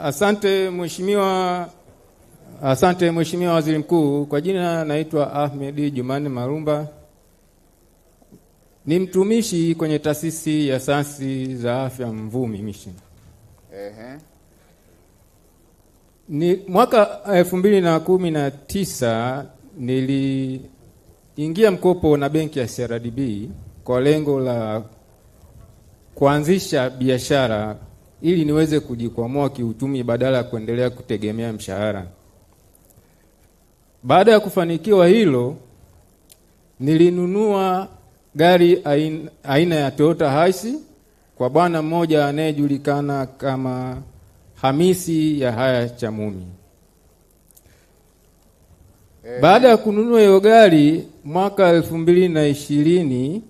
Asante Mheshimiwa Waziri Mkuu. Kwa jina naitwa Ahmed Jumani Marumba. Ni mtumishi kwenye taasisi ya sayansi za afya Mvumi Mission. Ni mwaka 2019 niliingia mkopo na benki ya CRDB kwa lengo la kuanzisha biashara ili niweze kujikwamua kiuchumi badala ya kuendelea kutegemea mshahara. Baada ya kufanikiwa hilo, nilinunua gari aina ya Toyota Hiace kwa bwana mmoja anayejulikana kama Hamisi Yahaya Chamumi. Baada ya kununua hiyo gari mwaka 2020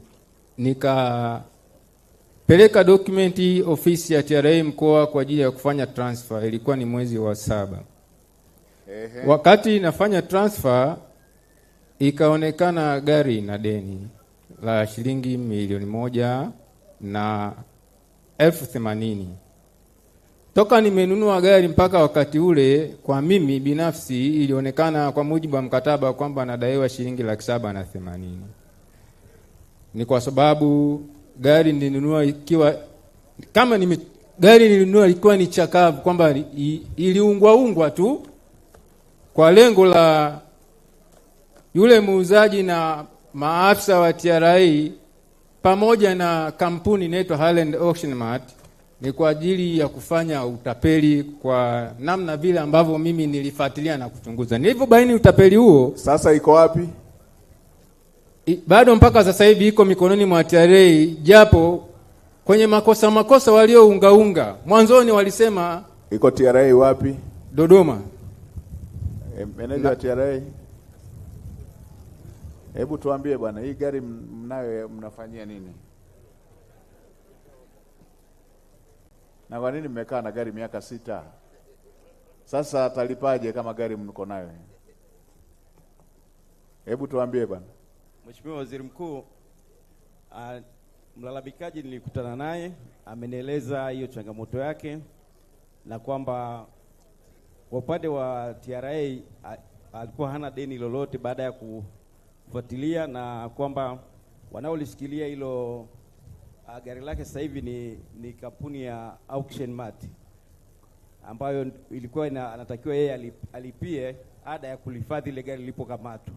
nikapeleka dokumenti ofisi ya TRA mkoa kwa ajili ya kufanya transfer. Ilikuwa ni mwezi wa 7. Wakati nafanya transfer ikaonekana gari na deni la shilingi 1,180,000. Toka nimenunua gari mpaka wakati ule, kwa mimi binafsi ilionekana kwa mujibu wa mkataba kwamba nadaiwa shilingi 780,000. Ni kwa sababu gari nilinunua ikiwa ilikuwa ni chakavu, kwamba iliungwa tu kwa lengo la yule muuzaji na maafisa wa TRA pamoja na kampuni inaitwa Highland Auction Mart, ni kwa ajili ya kufanya utapeli kwa namna vile ambavyo mimi nilifuatilia na kuchunguza. Nilivyobaini utapeli huo, sasa iko wapi? Bado mpaka sasa hivi iko mikononi mwa TRA, japo kwenye makosa waliounga. Mwanzoni walisema iko TRA wapi? Dodoma. Meneja wa TRA, hebu tuambie bwana, hii gari mnafanyia nini? Na kwa nini mmekaa na gari miaka 6? Sasa atalipaje kama gari mko nayo? Hebu tuambie bwana. Mheshimiwa Waziri Mkuu, mlalamikaji nilikutana naye, amenieleza hiyo changamoto yake, na kwamba kwa upande wa TRA alikuwa hana deni lolote baada ya kufuatilia, na kwamba wanaolishikilia hilo gari lake sasa hivi ni kampuni ya Auction Mart, ambayo ilikuwa anatakiwa yeye alipie ada ya kulihifadhi ile gari lilipokamatwa.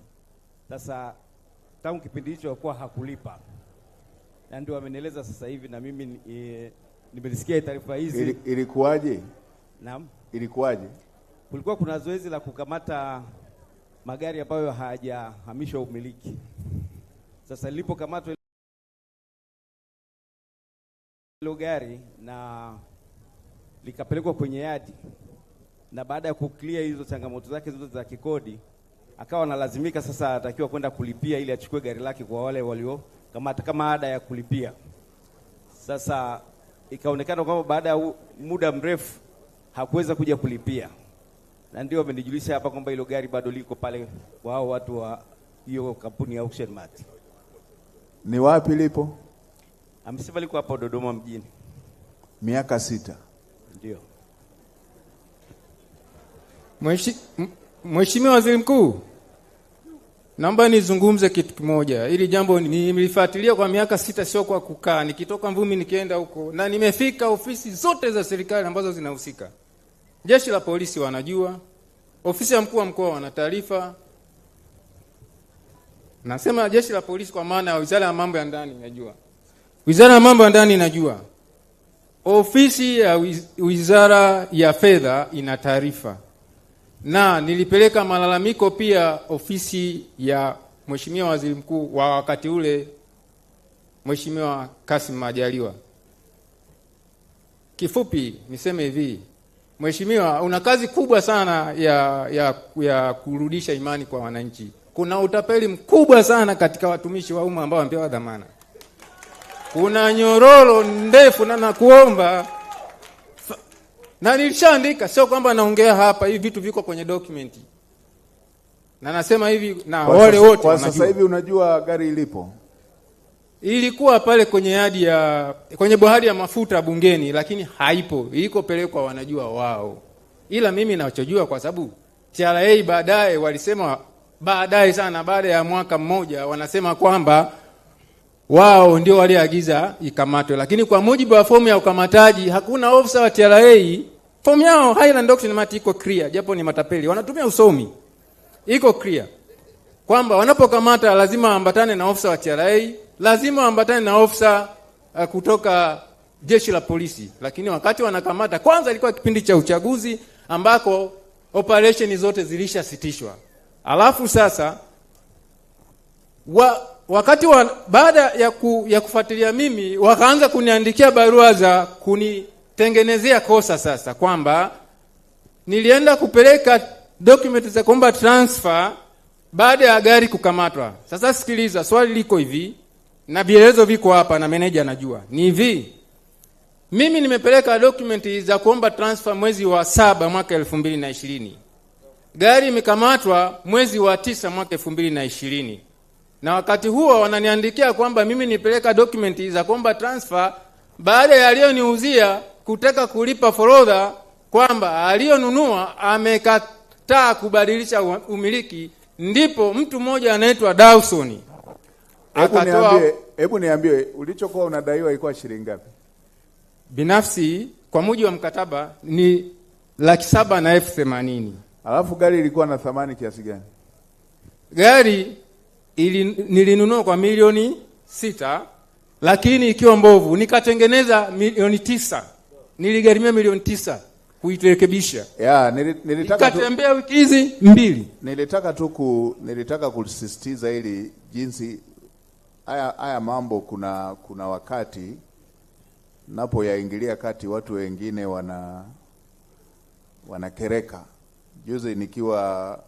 Sasa tangu kipindi hicho kwa hakulipa, na ndio amenieleza sasa hivi, na mimi nimelisikia taarifa hizi. Ilikuwaje? Naam, ilikuwaje? Kulikuwa kuna zoezi la kukamata magari ambayo hayajahamishwa umiliki. Sasa lilipokamatwa ile gari na likapelekwa kwenye yadi, na baada ya kuclear hizo changamoto zake zote za kikodi, akawa analazimika sasa atakiwa kwenda kulipia ili achukue gari lake kwa wale walio kama ada ya kulipia. Sasa ikaonekana kwamba baada ya muda mrefu hakuweza kuja kulipia, na ndio amenijulisha hapa kwamba hilo gari bado liko pale kwa hao watu wa hiyo kampuni ya Auction Mart. Ni wapi lipo? Amesema liko hapo Dodoma mjini. Miaka 6. Ndio. Mheshimiwa Waziri Mkuu, naomba nizungumze kitu kimoja. Hili jambo nimelifuatilia kwa miaka 6, sio kwa kukaa. Nikitoka Mvumi nikienda huko, na nimefika ofisi zote za serikali ambazo zinahusika. Jeshi la polisi wanajua, ofisi ya mkuu wa mkoa wana taarifa. Nasema jeshi la polisi kwa maana ya Wizara ya Mambo ya Ndani inajua. Wizara ya Mambo ya Ndani inajua. Ofisi ya Wizara ya Fedha ina taarifa. Na nilipeleka malalamiko pia ofisi ya Mheshimiwa Waziri Mkuu wa wakati ule, Mheshimiwa Kassim Majaliwa. Kifupi niseme hivi, Mheshimiwa, una kazi kubwa sana ya kurudisha imani kwa wananchi. Kuna utapeli mkubwa sana katika watumishi wa umma ambao wamepewa dhamana. Kuna nyororo ndefu, na nakuomba, na nilishaandika, sio kwamba naongea hapa, hivi vitu viko kwenye dokumenti. Na nasema hivi na wale wote kwa sasa hivi. Unajua gari ilipo? Ilikuwa pale kwenye bohari ya mafuta bungeni, lakini haipo. Iliko pelekwa wanajua wao. ila mimi nachojua, kwa sababu TRA baadaye walisema, baadaye sana, baada ya mwaka mmoja, wanasema kwamba wao ndio waliagiza ikamatwe, lakini kwa mujibu wa fomu ya ukamataji hakuna ofisa wa TRA. Fomu yao Highland Doctrine Mati iko clear, japo ni matapeli wanatumia usomi, iko clear kwamba wanapokamata lazima ambatane na ofisa wa TRA, lazima ambatane na ofisa kutoka jeshi la polisi. Lakini wakati wanakamata, kwanza ilikuwa kipindi cha uchaguzi ambako operation zote zilishasitishwa. Alafu sasa wakati baada ya kufuatilia mimi, wakaanza kuniandikia barua za kunitengenezea kosa sasa, kwamba nilienda kupeleka document za kuomba transfer baada ya gari kukamatwa. Sasa sikiliza, swali liko hivi na vielezo viko hapa na meneja anajua. Ni hivi, mimi nimepeleka document za kuomba transfer mwezi wa 7 mwaka 2020. Gari imekamatwa mwezi wa 9 mwaka 2020. Na wakati huo wananiandikia kwamba mimi nipeleka document za kuomba transfer baada ya aliyoniuzia kutaka kulipa forodha, kwamba aliyonunua amekataa kubadilisha umiliki. Ndipo mtu mmoja anaitwa Dawson akatoa. Hebu niambie ulichokuwa unadaiwa ilikuwa shilingi ngapi? Binafsi kwa mujibu wa mkataba ni 780,000. Alafu gari ilikuwa na thamani kiasi gani? Gari nilinunua kwa milioni 6, lakini ikiwa mbovu. Nikatengeneza milioni 9. Niligharimia milioni 9 kuirekebisha. Nilitaka nikatembea wiki hizi 2. Nilitaka kusisitiza ili jinsi haya mambo kuna wakati napoyaingilia kati watu wengine wanakereka. Juzi nikiwa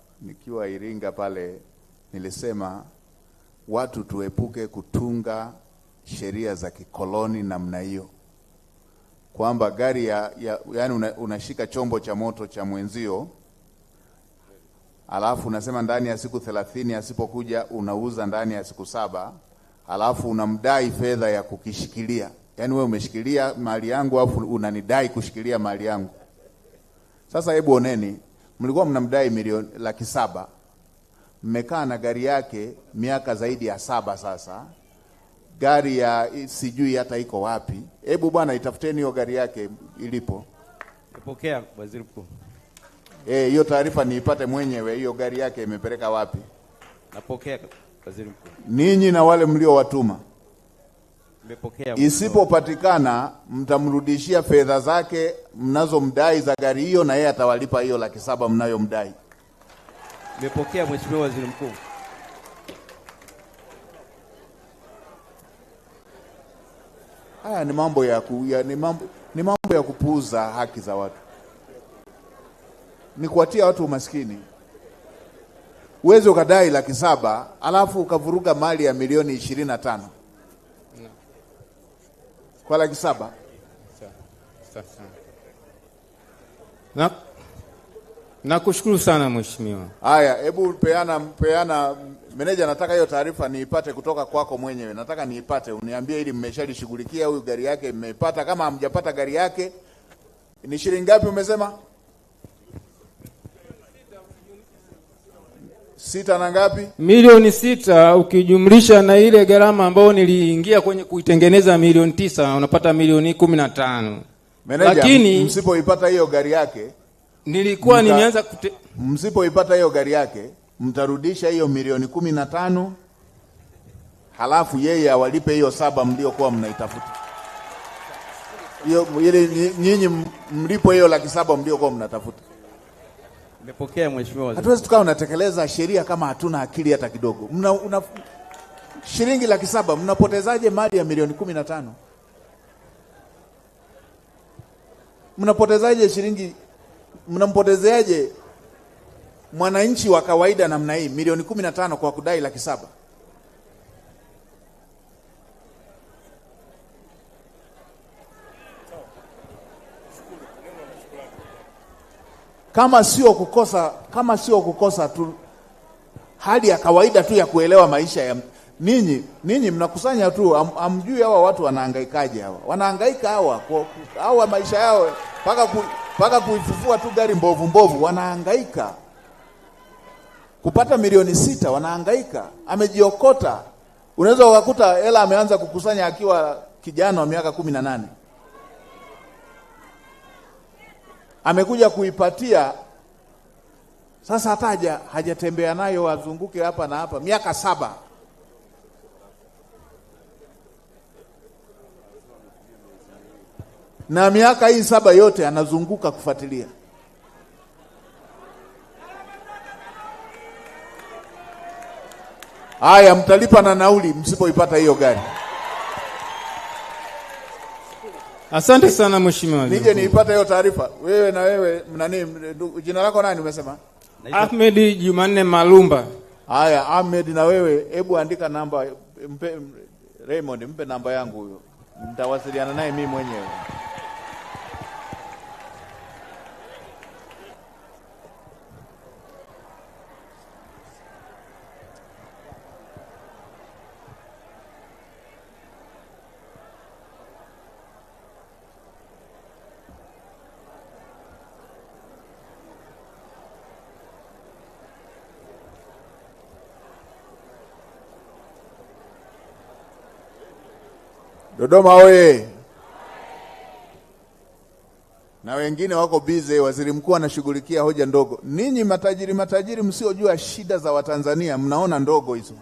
Iringa pale nilisema watu tuepuke kutunga sheria za kikoloni namna hiyo, kwamba gari yani unashika chombo cha moto cha mwenzio, alafu unasema ndani ya siku 30 asipokuja unauza ndani ya siku 7, alafu unamdai fedha ya kukishikilia. Yani wewe umeshikilia mali yangu alafu unanidai kushikilia mali yangu. Sasa hebu oneni, mlikuwa mnamdai milioni 700,000. Mmekaa na gari yake miaka zaidi ya 7 sasa. Gari ya sijui hata iko wapi. Hebu bwana itafuteni hiyo gari yake ilipo. Nipokea waziri mkuu. Hiyo taarifa niipate mwenyewe, hiyo gari yake imepeleka wapi? Napokea waziri mkuu. Ninyi na wale mliowatuma. Nimepokea. Isipopatikana mtamrudishia fedha zake mnazomdai za gari hiyo, na yeye atawalipa hiyo 700,000 mnayomdai. Nimepokea Mheshimiwa Waziri Mkuu. Haya ni mambo ya kupuuza haki za watu. Ni kuatia watu umaskini. Uweze ukadai 700,000 alafu ukavuruga mali ya milioni 25. Kwa 700,000. Nakushukuru sana mheshimiwa. Haya, hebu peana meneja, nataka hiyo taarifa niipate kutoka kwako mwenyewe. Nataka niipate, uniambie ili mmeshalishughulikia huyu gari yake mmeipata. Kama hamjapata gari yake ni shilingi ngapi umesema? 6 na ngapi? Milioni 6 ukijumlisha na ile gharama ambayo niliingia kwenye kuitengeneza milioni 9 unapata milioni 15. Meneja, lakini msipoipata hiyo gari yake nilikuwa nimeanza msipoipata hiyo gari yake mtarudisha hiyo milioni 15, halafu yeye awalipe hiyo 7 mliokuwa mnaitafuta. Hiyo ile nyinyi mlipo hiyo 700,000 mliokuwa mnatafuta. Nimepokea Mheshimiwa Waziri. Hatuwezi tukawa unatekeleza sheria kama hatuna akili hata kidogo. Shilingi 700,000 mnapotezaje mali ya milioni 15? Mnampotezeaje mwananchi wa kawaida namna hii milioni 15 kwa kudai 700,000? Kama sio kukosa tu hali ya kawaida tu ya kuelewa maisha ya ninyi mnakusanya tu, amjui hawa watu wanahangaikaje. Hawa wanahangaika hawa maisha yao mpaka mpaka kuifufua tu gari mbovu mbovu wanahangaika. Kupata milioni 6 wanahangaika. Amejiokota. Unaweza ukakuta hela ameanza kukusanya akiwa kijana wa miaka 18. Amekuja kuipatia sasa, hata hajatembea nayo azunguke hapa na hapa miaka 7. Na miaka hii 7 yote anazunguka kufuatilia. Haya, mtalipa na nauli msipoipata hiyo gari. Asante sana mheshimiwa. Nije niipate hiyo taarifa. Wewe na wewe nani, jina lako nani umesema? Ahmed Jumanne Malumba. Haya, Ahmed na wewe hebu andika namba, mpe Raymond, mpe namba yangu huyo. Nitawasiliana naye mimi mwenyewe. Dodoma oye! Na wengine wako busy, waziri mkuu anashughulikia hoja ndogo. Ninyi matajiri msiojua shida za Watanzania mnaona ndogo hizo.